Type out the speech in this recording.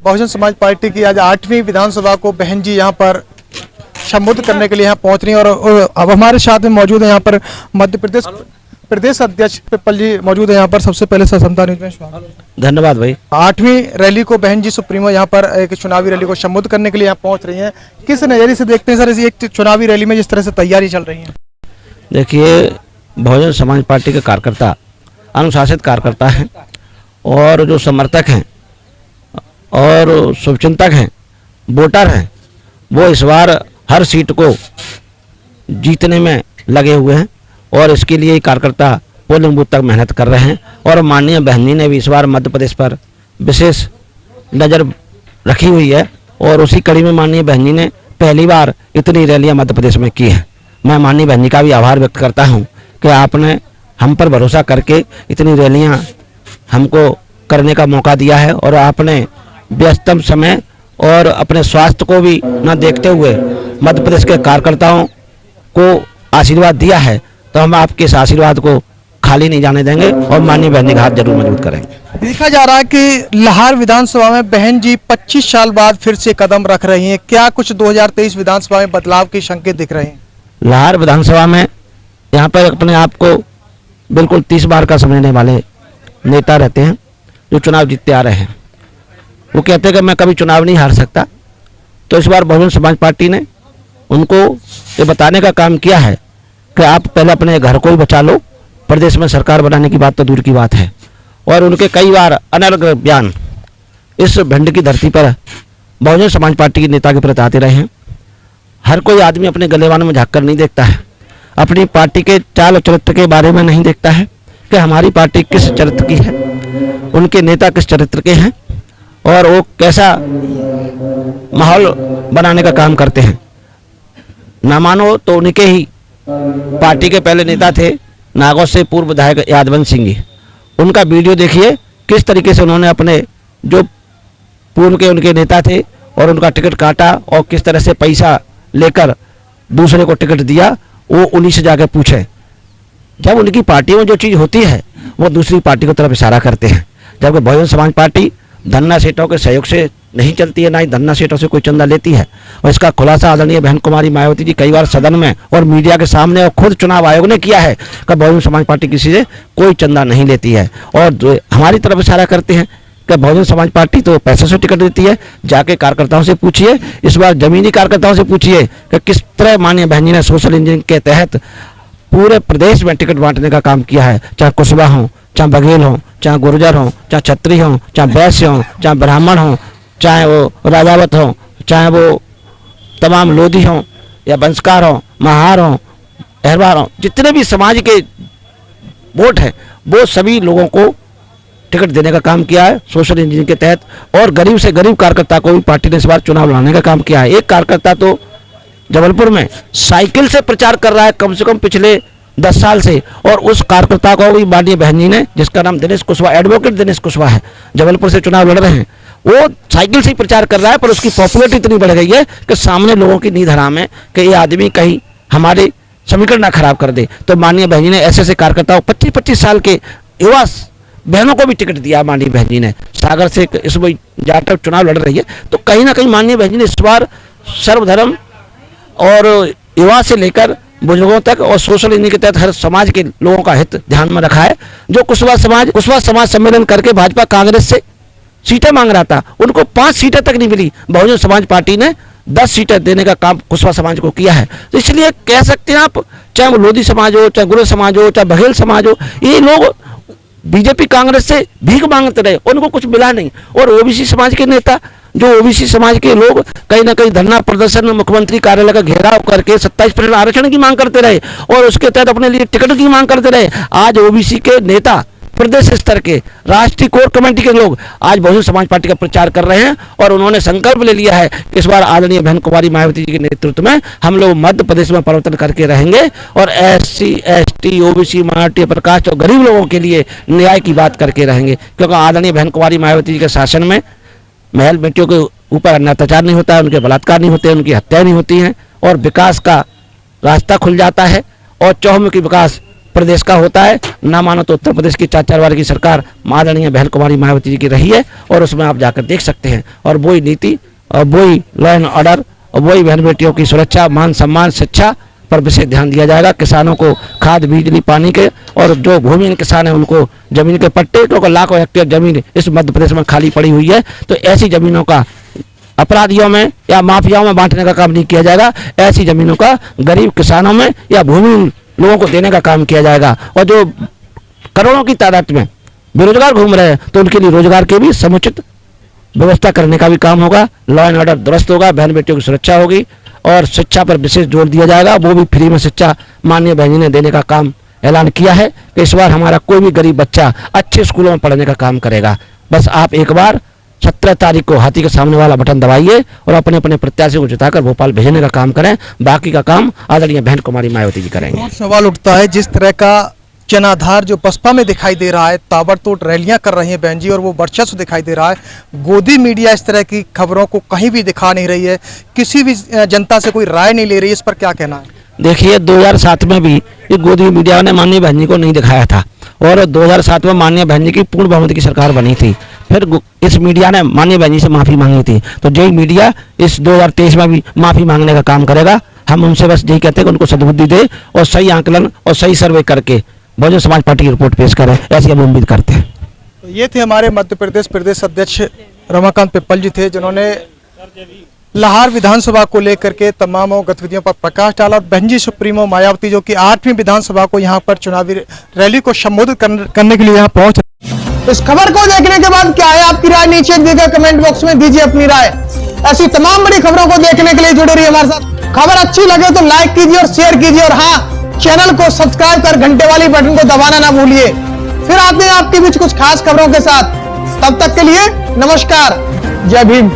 Bahujan Samaj party की आज 8वीं विधानसभा को बहन जी यहाँ पर संबोधित करने के लिए यहाँ पहुंच रही हैं और अब हमारे साथ में मौजूद है यहाँ पर मध्य प्रदेश अध्यक्ष पिप्पल जी मौजूद है यहाँ पर। सबसे पहले सर समता न्यूज में स्वागत। धन्यवाद भाई। 8वीं रैली को बहन जी सुप्रीमो यहाँ पर एक चुनावी रैली को संबोधित करने के लिए यहाँ पहुंच रही हैं, किस नजरिए से देखते हैं सर इस एक चुनावी रैली में जिस तरह से तैयारी चल रही है? देखिए, बहुजन समाज पार्टी के कार्यकर्ता अनुशासित कार्यकर्ता हैं और जो समर्थक हैं और शुभचिंतक हैं, वोटर हैं, वो इस बार हर सीट को जीतने में लगे हुए हैं और इसके लिए कार्यकर्ता पोलिंग बूथ तक मेहनत कर रहे हैं। और माननीय बहन जी ने भी इस बार मध्य प्रदेश पर विशेष नज़र रखी हुई है और उसी कड़ी में माननीय बहन जी ने पहली बार इतनी रैलियां मध्य प्रदेश में की हैं। मैं माननीय बहन जी का भी आभार व्यक्त करता हूं कि आपने हम पर भरोसा करके इतनी रैलियां हमको करने का मौका दिया है और आपने व्यस्तम समय और अपने स्वास्थ्य को भी न देखते हुए मध्य प्रदेश के कार्यकर्ताओं को आशीर्वाद दिया है, तो हम आपके इस आशीर्वाद को खाली नहीं जाने देंगे और माननीय बहन जी का हाथ जरूर मजबूत करेंगे। देखा जा रहा है कि लाहौर विधानसभा में बहन जी 25 साल बाद फिर से कदम रख रही हैं, क्या कुछ 2023 विधानसभा में बदलाव के संकेत दिख रहे हैं? लाहौर विधानसभा में यहाँ पर अपने आप को बिल्कुल 30 बार का समझने वाले नेता रहते हैं जो चुनाव जीतते आ रहे हैं। वो कहते हैं कि मैं कभी चुनाव नहीं हार सकता, तो इस बार बहुजन समाज पार्टी ने उनको ये बताने का काम किया है कि आप पहले अपने घर को ही बचा लो, प्रदेश में सरकार बनाने की बात तो दूर की बात है। और उनके कई बार अनर्गल बयान इस भिंड की धरती पर बहुजन समाज पार्टी के नेता के प्रति आते रहे हैं। हर कोई आदमी अपने गलेवान में झाँक कर नहीं देखता है, अपनी पार्टी के चाल और चरित्र के बारे में नहीं देखता है कि हमारी पार्टी किस चरित्र की है, उनके नेता किस चरित्र के हैं और वो कैसा माहौल बनाने का काम करते हैं। ना मानो तो उनके ही पार्टी के पहले नेता थे नागौर से पूर्व विधायक यादवंत सिंह जी, उनका वीडियो देखिए किस तरीके से उन्होंने अपने जो पूर्व के उनके नेता थे और उनका टिकट काटा और किस तरह से पैसा लेकर दूसरे को टिकट दिया, वो उन्हीं से जाकर पूछे। जब उनकी पार्टी में जो चीज़ होती है वो दूसरी पार्टी की तरफ इशारा करते हैं, जबकि बहुजन समाज पार्टी धन्ना सेठों के सहयोग से नहीं चलती है, ना ही धन्ना सेठों से कोई चंदा लेती है। और इसका खुलासा आदरणीय बहन कुमारी मायावती जी कई बार सदन में और मीडिया के सामने और खुद चुनाव आयोग ने किया है कि बहुजन समाज पार्टी किसी से कोई चंदा नहीं लेती है और हमारी तरफ इशारा करते हैं कि बहुजन समाज पार्टी तो पैसे से टिकट देती है। जाके कार्यकर्ताओं से पूछिए, इस बार जमीनी कार्यकर्ताओं से पूछिए कि किस तरह माननीय बहन जी ने सोशल इंजीनियरिंग के तहत पूरे प्रदेश में टिकट बांटने का काम किया है, चाहे कुशवा हो, चाहे बघेल हो, चाहे गुर्जर हो, चाहे छत्री हो, चाहे वैश्य हो, चाहे ब्राह्मण हो, चाहे वो राजावत हो, चाहे वो तमाम लोधी हो या बंसकार हो, महार हो, अहरवार हो, जितने भी समाज के वोट हैं वो सभी लोगों को टिकट देने का काम किया है सोशल इंजीनियरिंग के तहत। और गरीब से गरीब कार्यकर्ता को भी पार्टी ने इस बार चुनाव लड़ने का काम किया है। एक कार्यकर्ता तो जबलपुर में साइकिल से प्रचार कर रहा है कम से कम पिछले 10 साल से, और उस कार्यकर्ता को भी माननीय बहन जी ने, जिसका नाम दिनेश कुशवाहा, एडवोकेट दिनेश कुशवाहा है, जबलपुर से चुनाव लड़ रहे हैं, वो साइकिल से ही प्रचार कर रहा है। पर उसकी पॉपुलरिटी इतनी बढ़ गई है कि सामने लोगों की नींद हराम है कि ये आदमी कहीं हमारे समीकरण ना खराब कर दे। तो माननीय बहन जी ने ऐसे ऐसे कार्यकर्ताओं 25-25 साल के युवा बहनों को भी टिकट दिया माननीय बहन जी ने। सागर से इस जाकर चुनाव लड़ रही है, तो कहीं ना कहीं माननीय बहन जी ने इस बार सर्वधर्म और युवा से लेकर बुजुर्गों तक और सोशल इंजीनियरिंग के तहत हर समाज के लोगों का हित ध्यान में रखा है। जो कुशवाहा समाज सम्मेलन करके भाजपा कांग्रेस से सीटें मांग रहा था, उनको 5 सीटें तक नहीं मिली, बहुजन समाज पार्टी ने 10 सीटें देने का काम कुशवाहा समाज को किया है। तो इसलिए कह सकते हैं आप, चाहे वो लोधी समाज हो, चाहे गुर्जर समाज हो, चाहे बघेल समाज हो, ये लोग बीजेपी कांग्रेस से भीख मांगते रहे, उनको कुछ मिला नहीं। और ओबीसी समाज के नेता, जो ओबीसी समाज के लोग कहीं ना कहीं धरना प्रदर्शन में मुख्यमंत्री कार्यालय का घेराव करके 27% आरक्षण की मांग करते रहे और उसके तहत अपने लिए टिकट की मांग करते रहे। आज ओबीसी के नेता, प्रदेश स्तर के, राष्ट्रीय कोर कमेटी के लोग आज बहुजन समाज पार्टी का प्रचार कर रहे हैं और उन्होंने संकल्प ले लिया है कि इस बार आदरणीय बहन कुमारी मायावती जी के नेतृत्व में हम लोग मध्य प्रदेश में परिवर्तन करके रहेंगे और SC, ST, OBC, माइनॉरिटी, प्रकाश और गरीब लोगों के लिए न्याय की बात करके रहेंगे। क्योंकि आदरणीय बहन कुमारी मायावती जी के शासन में महल बेटियों के ऊपर अत्याचार नहीं होता है, उनके बलात्कार नहीं होते, उनकी हत्या नहीं होती है और विकास का रास्ता खुल जाता है और चहुमुखी विकास प्रदेश का होता है, ना मानो तो उत्तर प्रदेश की 4 बार की सरकार आदरणीय बहन कुमारी मायावती जी की रही है, और उसमें आप जाकर देख सकते हैं। और वही नीति और वही लॉ एंड ऑर्डर और वही बहन बेटियों की सुरक्षा, मान सम्मान, शिक्षा पर विशेष ध्यान दिया जाएगा। किसानों को खाद, बिजली, पानी के, और जो भूमिहीन किसान है उनको जमीन के पट्टे, क्योंकि लाखों हेक्टेयर जमीन इस मध्य प्रदेश में खाली पड़ी हुई है। तो ऐसी जमीनों का अपराधियों में या माफियाओं में बांटने का काम नहीं किया जाएगा। ऐसी जमीनों का गरीब किसानों में या भूमिहीन लोगों को देने का काम किया जाएगा। और जो करोड़ों की तादाद में बेरोजगार घूम रहे हैं तो उनके लिए रोजगार के भी समुचित व्यवस्था करने का भी काम होगा। लॉ एंड ऑर्डर दुरुस्त होगा, बहन बेटियों की सुरक्षा होगी, और शिक्षा पर विशेष जोर दिया जाएगा। वो भी फ्री में शिक्षा माननीय बहन जी ने देने का काम ऐलान किया है कि इस बार हमारा कोई भी गरीब बच्चा अच्छे स्कूलों में पढ़ने का काम करेगा। बस आप एक बार 17 तारीख को हाथी के सामने वाला बटन दबाइए और अपने अपने प्रत्याशी को जिताकर भोपाल भेजने का काम करें। बाकी का काम आदरणीय बहन कुमारी मायावती जी करेंगे। और सवाल उठता है, जिस तरह का जनाधार जो बसपा में दिखाई दे रहा है, ताबड़तोड़ रैलियां कर रही हैं बहन जी, और वो वर्चस्व दिखाई दे रहा है, गोदी मीडिया इस तरह की खबरों को कहीं भी दिखा नहीं रही है, किसी भी जनता से कोई राय नहीं ले रही है, इस पर क्या कहना है? देखिए, 2007 में भी ये गोदी मीडिया ने माननीय बहन जी को नहीं दिखाया था, और 2007 में माननीय बहन जी की पूर्ण बहुमत की सरकार बनी थी। फिर इस मीडिया ने माननीय बहन जी से माफ़ी मांगी थी। तो यही मीडिया इस 2023 में भी माफ़ी मांगने का काम करेगा। हम उनसे बस यही कहते हैं कि उनको सद्बुद्धि दे और सही आंकलन और सही सर्वे करके बहुजन समाज पार्टी की रिपोर्ट पेश करें, ऐसी हम उम्मीद करते हैं। तो ये थे हमारे मध्य प्रदेश प्रदेश अध्यक्ष रमाकांत पिप्पल जी थे, जिन्होंने लाहौर विधानसभा को लेकर के तमाम गतिविधियों पर प्रकाश डाला। और बहन जी सुप्रीमो मायावती जो कि 8वीं विधानसभा को यहाँ पर चुनावी रैली को संबोधित करने के लिए यहाँ पहुंच। इस खबर को देखने के बाद क्या है आपकी राय, नीचे दिए गए कमेंट बॉक्स में दीजिए अपनी राय। ऐसी तमाम बड़ी खबरों को देखने के लिए जुड़े रहिए हमारे साथ। खबर अच्छी लगे तो लाइक कीजिए और शेयर कीजिए, और हाँ, चैनल को सब्सक्राइब कर घंटे वाली बटन को दबाना ना भूलिए। फिर आते हैं आपके बीच कुछ खास खबरों के साथ। तब तक के लिए नमस्कार, जय भीम।